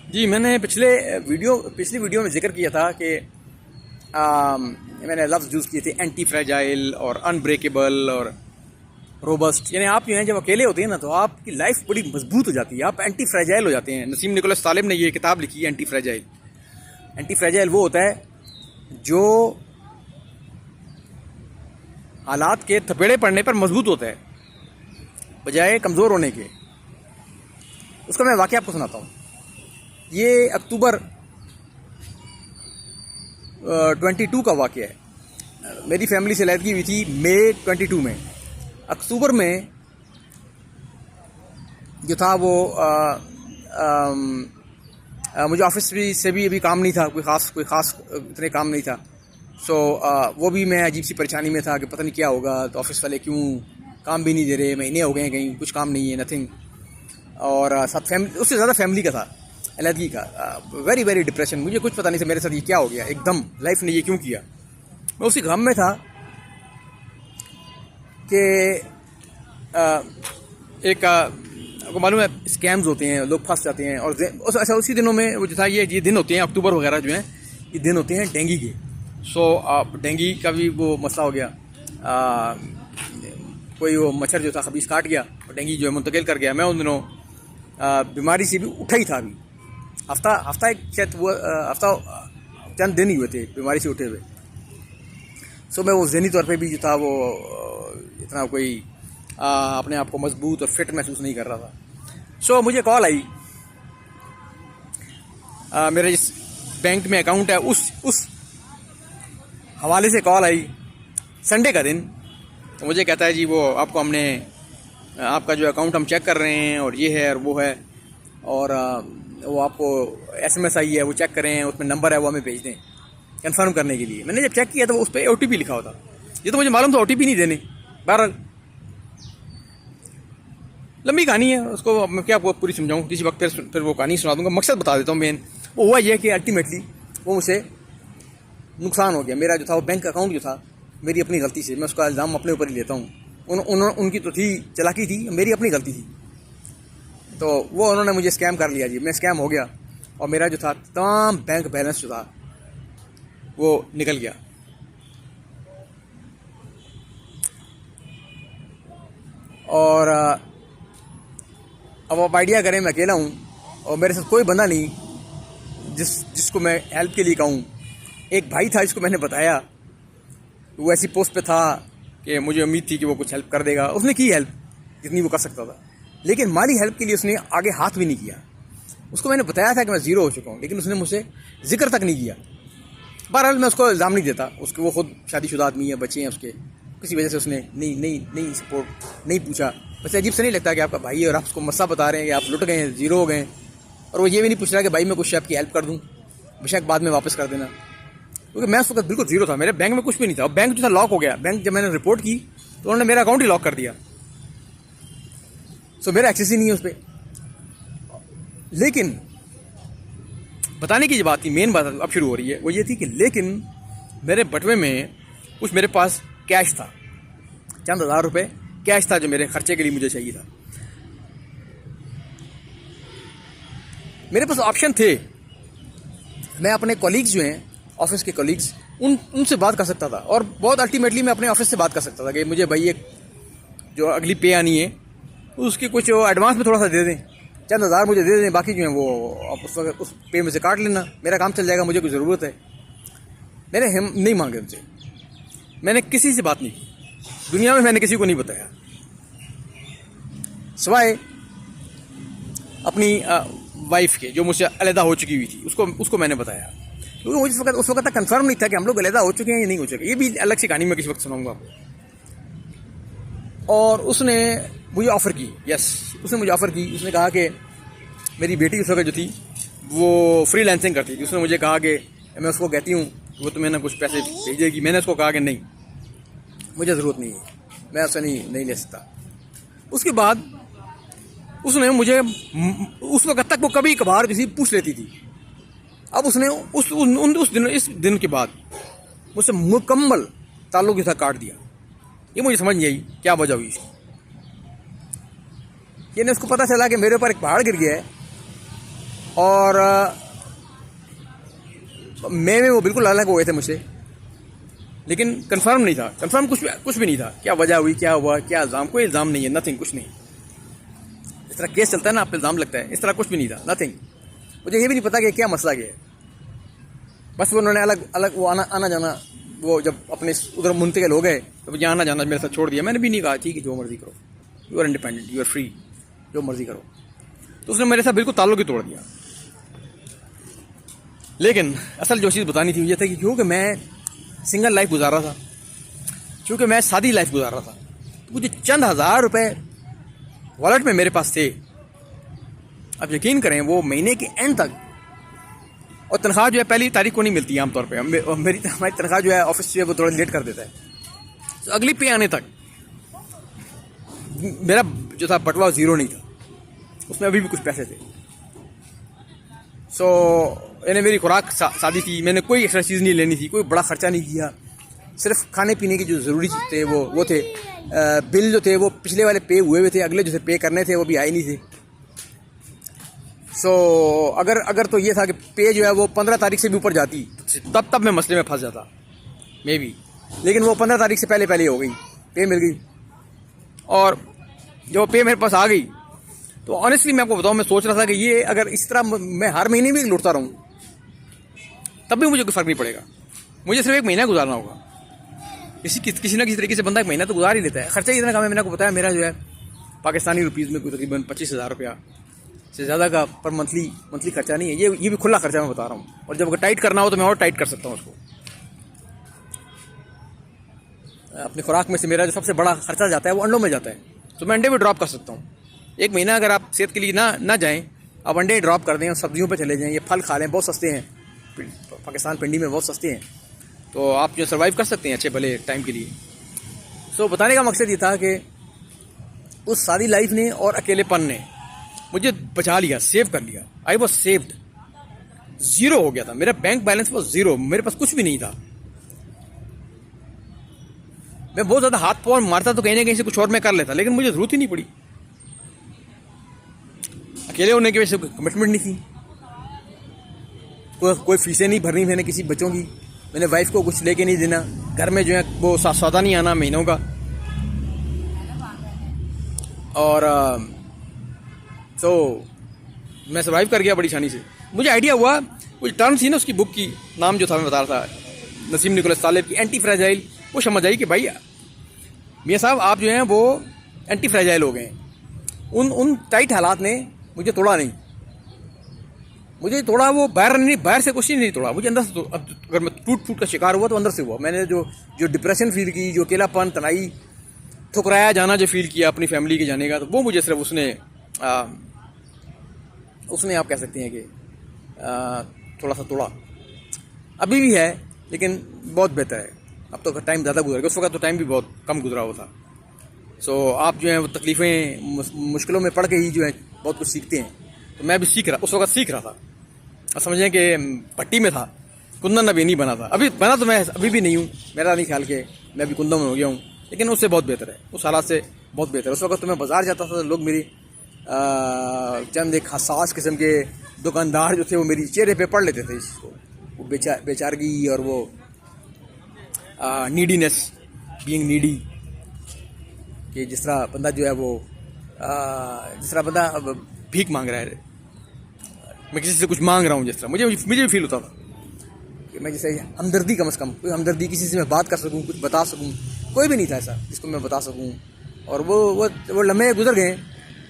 जी, मैंने पिछली वीडियो में ज़िक्र किया था कि मैंने लफ्ज़ यूज़ किए थे एंटी फ्रेजाइल और अनब्रेकेबल और रोबस्ट। यानी आप जो हैं जब अकेले होते हैं ना तो आपकी लाइफ बड़ी मजबूत हो जाती है, आप एंटी फ्रेजाइल हो जाते हैं। नसीम निकोलस तालिब ने ये किताब लिखी है एंटी फ्रेजाइल। एंटी फ्रेजाइल वो होता है जो हालात के थपेड़े पड़ने पर मजबूत होता है बजाय कमज़ोर होने के। उसका मैं वाक़या आपको सुनाता हूँ। ये अक्टूबर 22 का वाक़या है। मेरी फैमिली से अलहदगी हुई थी मई 22 में। अक्टूबर में जो था वो मुझे ऑफिस से भी अभी काम नहीं था, कोई ख़ास इतने काम नहीं था। वो भी मैं अजीब सी परेशानी में था कि पता नहीं क्या होगा, तो ऑफिस वाले क्यों काम भी नहीं दे रहे, महीने हो गए कहीं कुछ काम नहीं है, नथिंग। और साथ फैमिली, उससे ज़्यादा फैमिली का था, अलहदगी का। वेरी वेरी डिप्रेशन, मुझे कुछ पता नहीं था मेरे साथ ये क्या हो गया, एकदम लाइफ ने ये क्यों किया। मैं उसी गम में था कि एक आपको मालूम है स्कैम्स होते हैं, लोग फंस जाते हैं। और अच्छा, उसी दिनों में वो जो था ये दिन होते हैं अक्टूबर वगैरह जो हैं, ये दिन होते हैं डेंगू के। डेंगू का भी वो मसला हो गया। कोई वो मच्छर जो था खबीस काट गया और डेंगू जो है मुंतकिल कर गया। मैं उन दिनों बीमारी से भी उठा ही था। अभी हफ्ता एक शायद वो हफ्ता चंद दिन ही हुए थे बीमारी से उठे हुए। मैं वो ज़हनी तौर पे भी जो था वो इतना कोई अपने आप को मजबूत और फिट महसूस नहीं कर रहा था। मुझे कॉल आई, मेरे जिस बैंक में अकाउंट है उस हवाले से कॉल आई संडे का दिन। तो मुझे कहता है जी वो आपको हमने आपका जो अकाउंट हम चेक कर रहे हैं और ये है और वो है, और वो आपको SMS आई है वो चेक करें, उसमें नंबर है वो हमें भेज दें कंफर्म करने के लिए। मैंने जब चेक किया तो उस पर OTP लिखा होता। ये तो मुझे मालूम था OTP नहीं देने। बहरहाल लंबी कहानी है, उसको मैं क्या आपको पूरी समझाऊं, किसी वक्त फिर वो कहानी सुना दूंगा। मकसद बता देता हूँ मेन। वो हुआ ये कि अल्टीमेटली वो मुझसे नुकसान हो गया। मेरा जो था वो बैंक अकाउंट जो था मेरी अपनी गलती से, मैं उसका इल्ज़ाम अपने ऊपर ही लेता हूँ। उनकी तो थी चालाकी थी, मेरी अपनी गलती थी। तो वो उन्होंने मुझे स्कैम कर लिया जी, मैं स्कैम हो गया और मेरा जो था तमाम बैंक बैलेंस जो था वो निकल गया। और अब आप आइडिया करें, मैं अकेला हूँ और मेरे साथ कोई बंदा नहीं जिसको मैं हेल्प के लिए कहूँ। एक भाई था जिसको मैंने बताया, वो ऐसी पोस्ट पे था कि मुझे उम्मीद थी कि वो कुछ हेल्प कर देगा। उसने की हेल्प जितनी वो कर सकता था, लेकिन माली हेल्प के लिए उसने आगे हाथ भी नहीं किया। उसको मैंने बताया था कि मैं ज़ीरो हो चुका हूँ, लेकिन उसने मुझसे जिक्र तक नहीं किया। बहरहाल मैं उसको इल्ज़ाम नहीं देता, उसके वो खुद शादीशुदा आदमी है, बच्चे हैं उसके, किसी वजह से उसने नहीं सपोर्ट नहीं पूछा। बस अजीब से नहीं लगता कि आपका भाई है और आप उसको मसला बता रहे हैं कि आप लुट गए हैं, ज़ीरो हो गए, और वो ये भी नहीं पूछ रहा कि भाई मैं कुछ आपकी हेल्प कर दूँ, बेशक बाद में वापस कर देना। क्योंकि मैं उस वक्त बिल्कुल ज़ीरो था, मेरे बैंक में कुछ भी नहीं था। बैंक जो था लॉक हो गया। बैंक जब मैंने रिपोर्ट की तो उन्होंने मेरा अकाउंट ही लॉक कर दिया। मेरा एक्सेस ही नहीं है उस पर। लेकिन बताने की जो बात थी, मेन बात अब शुरू हो रही है, वो ये थी कि लेकिन मेरे बटवे में कुछ मेरे पास कैश था, चंद हज़ार रुपए कैश था जो मेरे खर्चे के लिए मुझे चाहिए था। मेरे पास ऑप्शन थे, मैं अपने कॉलीग्स जो हैं ऑफिस के कॉलीग्स उनसे बात कर सकता था, और बहुत अल्टीमेटली मैं अपने ऑफिस से बात कर सकता था कि मुझे भाई एक जो अगली पे आनी है उसकी कुछ एडवांस में थोड़ा सा दे दें, चंद हज़ार मुझे दे दें, बाकी जो है वो आप उस पे में से काट लेना, मेरा काम चल जाएगा, मुझे कोई ज़रूरत है। मैंने हम नहीं मांगे उनसे, मैंने किसी से बात नहीं की, दुनिया में मैंने किसी को नहीं बताया सिवाय अपनी वाइफ के, जो मुझसे अलहदा हो चुकी हुई थी, उसको मैंने बताया। क्योंकि मुझे उस वक्त तक कंफर्म नहीं था कि हम लोग अलहदा हो चुके हैं या नहीं हो चुके। ये भी अलग सी कहानी मैं किसी वक्त सुनाऊंगा आपको। और उसने मुझे ऑफ़र की, उसने मुझे ऑफ़र की। उसने कहा कि मेरी बेटी उस वक्त जो थी वो फ्रीलांसिंग करती थी। उसने मुझे कहा कि मैं उसको कहती हूँ वो तुम्हें ना कुछ पैसे भेजेगी। मैंने उसको कहा कि नहीं, मुझे ज़रूरत नहीं है, मैं उससे नहीं ले सकता। उसके बाद उसने मुझे उस वक्त तक वो कभी कभार किसी पूछ लेती थी। अब उसने इस दिन के बाद मुझसे मुकम्मल ताल्लुक़ के साथ काट दिया। ये मुझे समझ नहीं आई क्या वजह हुई इसकी। उसको पता चला कि मेरे ऊपर एक पहाड़ गिर गया है और में वो बिल्कुल अलग हो गए थे मुझसे, लेकिन कंफर्म नहीं था, कंफर्म कुछ भी नहीं था। क्या वजह हुई, क्या हुआ, क्या इल्ज़ाम, कोई इल्ज़ाम नहीं है, नथिंग, कुछ नहीं। इस तरह केस चलता है ना, आप पे इल्ज़ाम लगता है, इस तरह कुछ भी नहीं था, नथिंग। मुझे ये भी नहीं पता कि क्या मसला क्या है। बस वो उन्होंने अलग अलग वो आना जाना, वो जब अपने उधर मुंतकिल हो गए तो यहाँ आना जाना मेरे साथ छोड़ दिया। मैंने भी नहीं कहा ठीक है जो मर्ज़ी करो, you are independent, you are free, जो मर्ज़ी करो। तो उसने मेरे साथ बिल्कुल ताल्लुक ही तोड़ दिया। लेकिन असल जो चीज़ बतानी थी मुझे था कि क्योंकि मैं सिंगल लाइफ गुजार रहा था, क्योंकि मैं सादी लाइफ गुजार रहा था, तो मुझे चंद हज़ार रुपए वॉलेट में मेरे पास थे। अब यकीन करें वो महीने के एंड तक, और तनख्वाह जो है पहली तारीख को नहीं मिलती आमतौर पे। हमारी तनख्वाह जो है ऑफिस जो है वो थोड़ा लेट कर देता है, तो अगली पे आने तक मेरा जो था बटवा ज़ीरो नहीं था, उसमें अभी भी कुछ पैसे थे। यानी मेरी खुराक सादी थी, मैंने कोई एक्स्ट्रा चीज़ नहीं लेनी थी, कोई बड़ा खर्चा नहीं किया। सिर्फ खाने पीने की जो ज़रूरी चीज़ थे वो थे। बिल जो थे वो पिछले वाले पे हुए हुए थे, अगले जो थे पे करने थे वो भी आए नहीं थे। अगर तो ये था कि पे जो है वो 15 तारीख से भी ऊपर जाती, तब मैं मसले में फंस जाता मे भी। लेकिन वो 15 तारीख से पहले हो गई, पे मिल गई। और जो पे मेरे पास आ गई तो ऑनेस्टली मैं आपको बताऊं, मैं सोच रहा था कि ये अगर इस तरह मैं हर महीने भी लौटता रहूं तब भी मुझे कोई फ़र्क नहीं पड़ेगा। मुझे सिर्फ एक महीना गुजारना होगा। किसी ना किसी तरीके से बंदा एक महीना तो गुजार ही लेता है। खर्चा इतना कम है, मैंने आपको बताया मेरा जो है पाकिस्तानी रुपीज़ में कोई तकरीबन 25,000 रुपया से ज़्यादा का पर मंथली खर्चा नहीं है। ये भी खुला खर्चा मैं बता रहा हूँ। और जब अगर टाइट करना हो तो मैं और टाइट कर सकता हूँ उसको। अपनी खुराक में से मेरा जो सबसे बड़ा खर्चा जाता है वो अंडों में जाता है, तो मैं अंडे भी ड्रॉप कर सकता हूँ। एक महीना अगर आप सेहत के लिए ना जाएँ, आप अंडे ड्रॉप कर दें और सब्जियों पे चले जाएँ, ये फल खा लें, बहुत सस्ते हैं पाकिस्तान पिंडी में, बहुत सस्ते हैं, तो आप जो सर्वाइव कर सकते हैं अच्छे भले टाइम के लिए। बताने का मकसद ये था कि उस सादी लाइफ ने और अकेलेपन ने मुझे बचा लिया, सेव कर लिया। I was saved. ज़ीरो हो गया था मेरा बैंक बैलेंस, वो ज़ीरो, मेरे पास कुछ भी नहीं था। मैं बहुत ज़्यादा हाथ पाँव मारता तो कहीं ना कहीं से कुछ और मैं कर लेता, लेकिन मुझे ज़रूरत ही नहीं पड़ी। अकेले होने की वजह से कमिटमेंट नहीं थी, कोई फीसें नहीं भरनी मैंने किसी बच्चों की, मैंने वाइफ को कुछ लेके नहीं देना, घर में जो है वो सौदा नहीं आना महीनों का। और मैं सर्वाइव कर गया बड़ी आसानी से। मुझे आइडिया हुआ, कुछ टर्म थी ना उसकी बुक की, नाम जो था मैं बता रहा था, नसीम निकोलस तालिब की, एंटी फ्रेजाइल। वो समझ आई कि भाई मियाँ साहब आप जो हैं वो एंटी फ्रेजाइल हो गए। उन टाइट हालात ने मुझे तोड़ा नहीं, मुझे तोड़ा वो बाहर से कुछ नहीं तोड़ा, मुझे अंदर से। अब अगर मैं टूट फूट का शिकार हुआ तो अंदर से हुआ। मैंने जो डिप्रेशन फील की, जो अकेलापन, तनाई, ठुकराया जाना जो फील किया अपनी फैमिली के जाने का, तो वो मुझे सिर्फ उसने आप कह सकते हैं कि थोड़ा सा तोड़ा। अभी भी है लेकिन बहुत बेहतर है। अब तो टाइम ज़्यादा गुजर गया, उस वक्त तो टाइम भी बहुत कम गुजरा हुआ था। आप जो है वो तकलीफ़ें मुश्किलों में पड़ के ही जो है बहुत कुछ सीखते हैं। तो मैं भी उस वक्त सीख रहा था। अब समझें कि पट्टी में था, कुंदन अभी नहीं बना था। अभी बना तो मैं अभी भी नहीं हूँ, मेरा नहीं ख्याल के मैं अभी कुंदन में हो गया हूँ, लेकिन उससे बहुत बेहतर है, उस हालात से बहुत बेहतर है। उस वक्त तो मैं बाज़ार जाता था, लोग मेरी चंद एक हसास किस्म के दुकानदार जो थे वो मेरी चेहरे पे पढ़ लेते थे इसको, वो बेचारगी और वो नीडीनेस, बीइंग नीडी, कि जिस तरह बंदा जो है वो जिस तरह बंदा भीख मांग रहा है, मैं किसी से कुछ मांग रहा हूँ, जिस तरह मुझे भी फील होता था कि मैं जैसे हमदर्दी, कम से कम कोई हमदर्दी, किसी से मैं बात कर सकूँ, कुछ बता सकूँ। कोई भी नहीं था ऐसा जिसको मैं बता सकूँ। और वो लम्हे गुजर गए,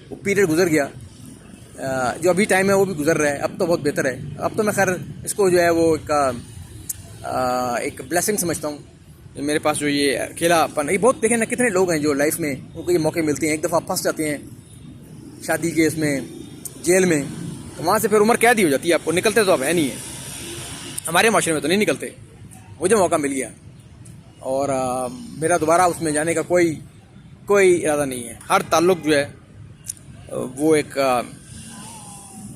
वो पीरियड गुजर गया। जो अभी टाइम है वो भी गुजर रहा है। अब तो बहुत बेहतर है। अब तो मैं खैर इसको जो है वो एक ब्लेसिंग समझता हूँ। मेरे पास जो ये अकेलापन, ये बहुत देखें ना, कितने लोग हैं जो लाइफ में उनको ये मौके मिलते हैं, एक दफ़ा फंस जाते हैं शादी के इसमें, जेल में, तो वहाँ से फिर उम्र कैद ही हो जाती है, आपको निकलते तो अब है नहीं है। हमारे माशरे में तो नहीं निकलते। मुझे मौका मिल गया और मेरा दोबारा उसमें जाने का कोई इरादा नहीं है। हर ताल्लुक़ जो है वो एक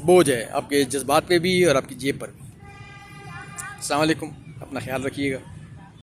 बोझ है आपके जज्बात पे भी और आपकी जेब पर भी। अस्सलाम वालेकुम, अपना ख्याल रखिएगा।